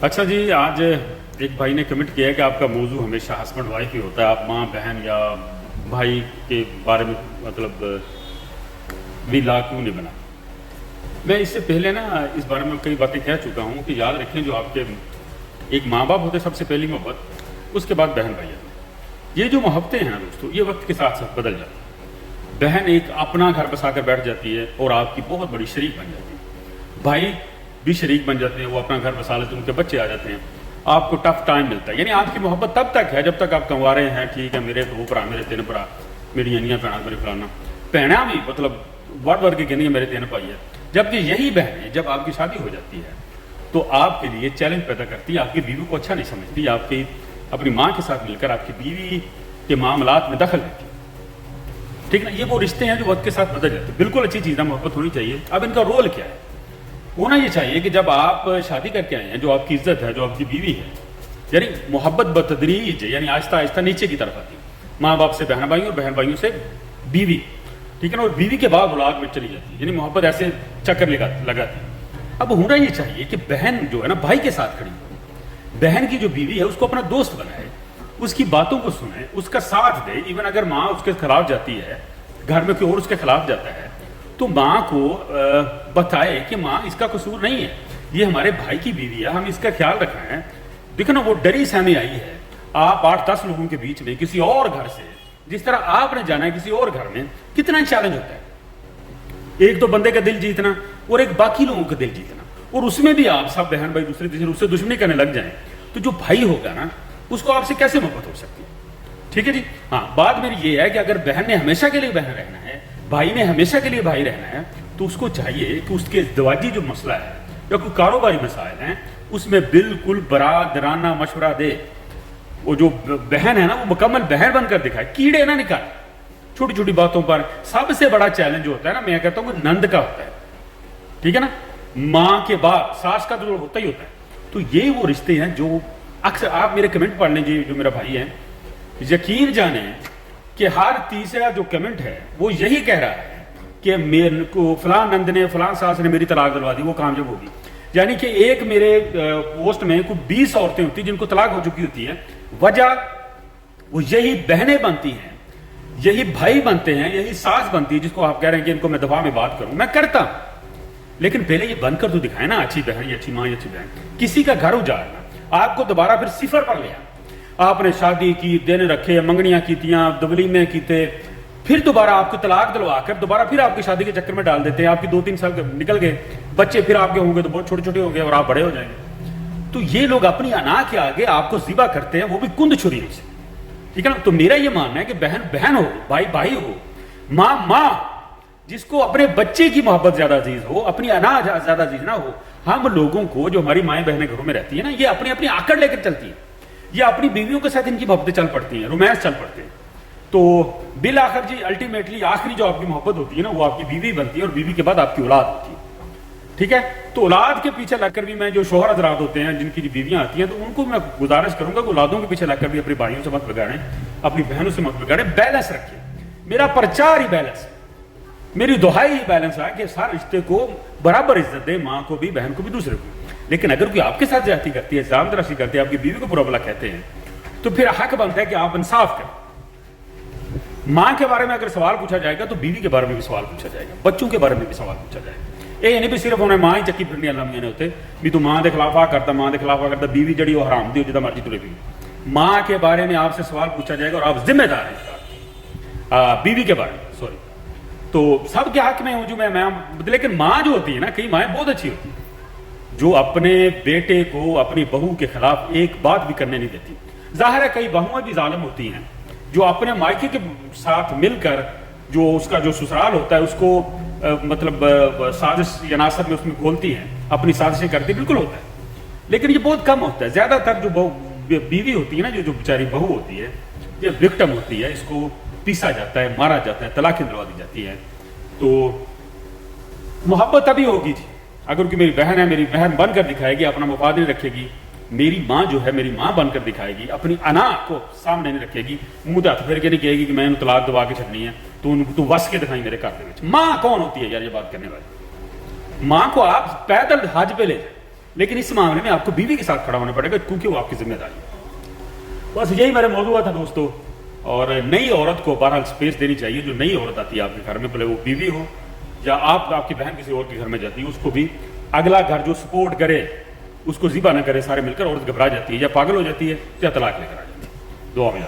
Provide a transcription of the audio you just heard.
अच्छा जी, आज एक भाई ने कमेंट किया है कि आपका मौजू हमेशा हस्बैंड वाइफ ही होता है, आप माँ बहन या भाई के बारे में मतलब भी ला क्यों नहीं बना। मैं इससे पहले ना इस बारे में कई बातें कह चुका हूँ कि याद रखें, जो आपके एक माँ बाप होते हैं सबसे पहली मोहब्बत, उसके बाद बहन भाई आते हैं। ये जो मोहब्बतें हैं ना दोस्तों, ये वक्त के साथ साथ बदल जाती है। बहन एक अपना घर बसा कर बैठ जाती है और आपकी बहुत बड़ी शरीक बन जाती है। भाई भी शरीक बन जाते हैं, वो अपना घर बसा लेते हैं, उनके बच्चे आ जाते हैं, आपको टफ टाइम मिलता है। यानी आपकी मोहब्बत तब तक है जब तक आप कंवारे हैं, ठीक है, मेरे दो भरा, मेरे तीन भरा, मेरी अनियाँ भैन, मेरे फलाना भैना भी मतलब वर्ड के कहनी है मेरे तीन भाई है। जबकि यही बहनें जब आपकी शादी हो जाती है तो आपके लिए चैलेंज पैदा करती है, आपकी बीवी को अच्छा नहीं समझती, आपकी अपनी माँ के साथ मिलकर आपकी बीवी के मामलात में दखल देती है। ठीक ना, ये वो रिश्ते हैं जो वक्त के साथ बदल जाते हैं। बिल्कुल अच्छी चीज़ है, मोहब्बत होनी चाहिए। अब इनका रोल क्या है? होना ये चाहिए कि जब आप शादी करके आए हैं, जो आपकी इज्जत है, जो आपकी बीवी है, यानी मोहब्बत बतदरीज यानी आहिस्ता आहिस्ता नीचे की तरफ आती है। माँ बाप से बहन भाइयों और बहन भाइयों से बीवी, ठीक है ना, और बीवी के बाद औलाद में चली जाती है, यानी मोहब्बत ऐसे चक्कर लगाती है। अब होना ये चाहिए कि बहन जो है ना भाई के साथ खड़ी हो, बहन की जो बीवी है उसको अपना दोस्त बनाए, उसकी बातों को सुने, उसका साथ दे। इवन अगर माँ उसके खिलाफ जाती है, घर में कोई और उसके खिलाफ जाता है, तो माँ को बताए कि माँ इसका कसूर नहीं है, ये हमारे भाई की बीवी है, हम इसका ख्याल रख रहे हैं। देखो ना, वो डरी सहमी आई है, आप 8-10 लोगों के बीच में किसी और घर से, जिस तरह आपने जाना है किसी और घर में, कितना चैलेंज होता है। एक तो बंदे का दिल जीतना और एक बाकी लोगों का दिल जीतना, और उसमें भी आप सब बहन भाई दूसरे तीसरे उससे दुश्मनी करने लग जाएं, तो जो भाई होगा ना उसको आपसे कैसे मोहब्बत हो सकती है? ठीक है जी। हाँ, बात मेरी ये है कि अगर बहन ने हमेशा के लिए बहन रहना है, भाई ने हमेशा के लिए भाई रहना है, तो उसको चाहिए कि उसके दवाजी जो मसला है या कोई कारोबारी मसाइल हैं उसमें बिल्कुल बरादराना मशवरा दे। वो जो बहन है ना वो मुकम्मल बहन बनकर दिखाए, कीड़े ना निकाले छोटी छोटी बातों पर। सबसे बड़ा चैलेंज होता है ना, मैं कहता हूँ नंद का होता है, ठीक है ना, माँ के बाद सास का तो होता ही होता है। तो ये वो रिश्ते हैं जो अक्सर आप मेरे कमेंट पढ़ लीजिए, जो मेरा भाई है, यकीन जाने कि हर तीसरा जो कमेंट है वो यही कह रहा है कि मेरे को फलां नंद ने, फलां सास ने मेरी तलाक दिलवा दी, वो कामयाब होगी। यानी कि एक मेरे पोस्ट में कुछ 20 औरतें होती जिनको तलाक हो चुकी होती है, वजह वो यही बहनें बनती हैं, यही भाई बनते हैं, यही सास बनती है, जिसको आप कह रहे हैं कि इनको मैं दफा में बात करूं। मैं करता, लेकिन पहले ये बनकर तो दिखाए ना, अच्छी बहन, ये अच्छी माँ, ये अच्छी बहन। किसी का घर उजाड़ना, आपको दोबारा फिर सिफर पर ले आना। आपने शादी की, दिन रखे, मंगनियां कीतियां, दवलीमें कीते, फिर दोबारा आपको तलाक दिलवा कर दोबारा फिर आपकी शादी के चक्कर में डाल देते हैं। आपकी 2-3 साल निकल गए, बच्चे फिर आपके होंगे तो बहुत छोटे छोटे होंगे और आप बड़े हो जाएंगे। तो ये लोग अपनी अना के आगे आपको ज़िबा करते हैं, वो भी कुंद छुरियों से, ठीक है ना। तो मेरा ये मानना है कि बहन बहन हो, भाई भाई हो, माँ माँ, जिसको अपने बच्चे की मोहब्बत ज्यादा अजीज हो, अपनी अना ज्यादा अजीज ना हो। हम लोगों को, जो हमारी माएँ बहनें घरों में रहती है ना, ये अपनी अपनी आकड़ लेकर चलती है, ये अपनी बीवियों के साथ इनकी मोहब्बतें चल पड़ती हैं, रोमांस चल पड़ते हैं। तो बिल आखिर जी अल्टीमेटली आखिरी जो आपकी मोहब्बत होती है ना, वो आपकी बीवी बनती है और बीवी के बाद आपकी औलाद होती है, ठीक है। तो औलाद के पीछे लगकर भी मैं, जो शोहर हजरात होते हैं जिनकी बीवियां आती हैं, तो उनको मैं गुजारिश करूंगा कि औलादों के पीछे लगकर भी अपनी भाइयों से मत बिगाड़ें, अपनी बहनों से मत बिगाड़ें, बैलेंस रखिए। मेरा प्रचार ही बैलेंस है, मेरी दुहाई ही बैलेंस है कि हर रिश्ते को बराबर इज्जत दे, माँ को भी, बहन को भी, दूसरे को। लेकिन अगर कोई आपके साथ ज्यादती करती है, इल्जाम तराशी करती है, आपकी बीवी को बुरा भला कहते हैं, तो फिर हक बनता है कि आप इंसाफ करें। माँ के बारे में अगर सवाल पूछा जाएगा तो बीवी के बारे में भी सवाल पूछा जाएगा, बच्चों के बारे में भी सवाल पूछा जाएगा। ये नहीं भी सिर्फ उन्हें माँ ही चक्की फिरनी अलामिया ने होते भी तू माँ के खिलाफ आ करता, माँ के खिलाफ आ करता, बीवी जड़ी वो हराम दी, जितना मर्जी तुले भी। माँ के बारे में आपसे सवाल पूछा जाएगा और आप जिम्मेदार हैं इसका। बीवी के बारे में सॉरी, तो सबके हक में हूँ जो मैं, लेकिन माँ जो होती है ना, कई माएँ बहुत अच्छी होती है जो अपने बेटे को अपनी बहू के खिलाफ एक बात भी करने नहीं देती। जाहिर है कई बहुएं भी जालिम होती हैं जो अपने मायके के साथ मिलकर जो उसका जो ससुराल होता है उसको मतलब साजिश या नासब में उसमें खोलती हैं, अपनी साजिशें करती, बिल्कुल होता है। लेकिन ये बहुत कम होता है। ज्यादातर जो बीवी होती है ना, जो बेचारी बहू होती है, ये विक्टिम होती है, इसको पीसा जाता है, मारा जाता है, तलाक दिलवा दी जाती है। तो मोहब्बत तभी होगी जी अगर कि मेरी बहन है, मेरी बहन बनकर दिखाएगी, अपना मुफाद नहीं रखेगी। मेरी माँ जो है मेरी माँ बनकर दिखाएगी, अपनी अना को सामने नहीं रखेगी, मुंह हाथ फेर के नहीं कहेगी कि मैंने तलाक दबा के छड़नी है, तू वस के दिखाई मेरे घर के। माँ कौन होती है यार ये बात करने वाली? माँ को आप पैदल हज पे ले जाए, لیکن اس معاملے میں آپ کو بیوی کے ساتھ کھڑا ہونا پڑے گا کیونکہ وہ آپ کی ذمہ داری ہے. بس یہی میرا موضوع تھا دوستو. اور نئی عورت کو بہرحال اسپیس دینی چاہیے. جو نئی عورت آتی ہے آپ کے گھر میں, بھلے وہ بیوی ہو یا آپ کی بہن کسی اور کے گھر میں جاتی ہے, اس کو بھی اگلا گھر جو سپورٹ کرے, اس کو ذبح نہ کرے سارے مل کر. عورت گھبرا جاتی ہے یا پاگل ہو جاتی ہے یا طلاق لے کر آ جاتی ہے. دعا میں